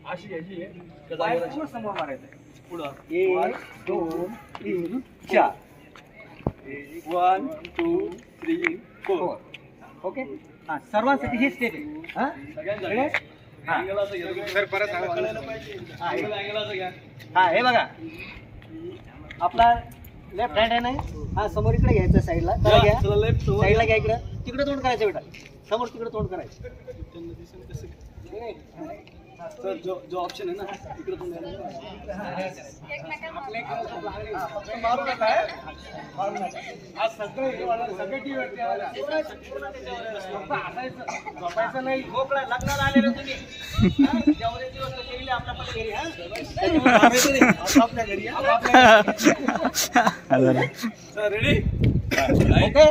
अशी घ्यायची आहे समोर मारायचं पुढं 1 2 3 4 1 2 3 4 ओके हा सर्वांसाठी ही स्टेप आहे हा सगळ्यांकडे सर परत हा हे बघा आपला लेफ्ट हँड आहे ना हा समोर इकडे घ्यायचं साईडला घ्या साईडला घ्या इकडे तिकडे तोंड करायचं बेटा समोर तिकडे तोंड करायचं सर जो ऑप्शन आहे ना तिकडे तोंड मारू नका आज सगळे टीव्ही झोपायचं नाही मोकळा लग्नाला आलेले तुम्ही जेवढे दिवस केले आपल्या पण घरी आपल्या घरी सर रेडी ओके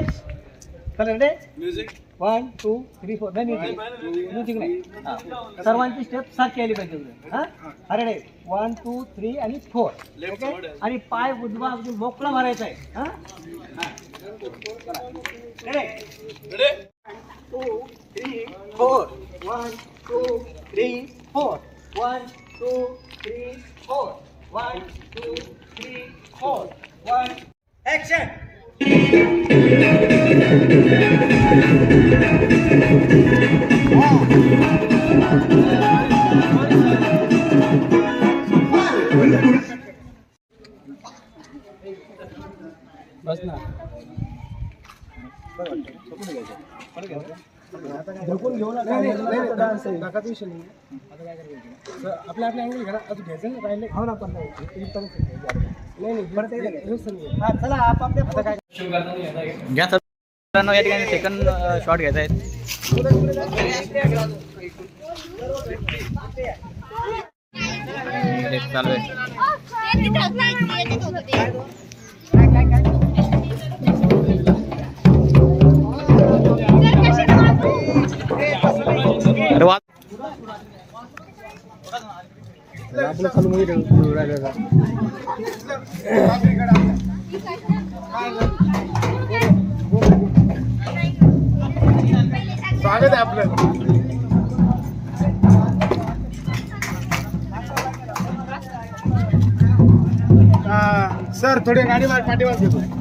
चल रेडी म्युझिक 1 2 3 4 म्युझिक नाही सर्वांची स्टेप सारखी आली पाहिजे हा अरे 1 2 3 आणि 4 ओके आणि पाय उजवा अगदी मोकळा मारायचा आहे हा रेडी रेडी 2 3 4 1 2 3 4 1 2 3 4 1 2 3 4 1 ऍक्शन बस ना ढकून घेऊ नका विषय नाही आपल्या अँगल घरा अजून घ्यायचं ना राहिले खाऊ ना पण नाही परत हा चला आपापल्या काय घ्या मित्रांनो या ठिकाणी सेकंड शॉट घ्यायचा आहे चालू आहे आपलं चालू मध्ये स्वागत आहे आपलं सर थोडी गाडी पाठीमाग घेतो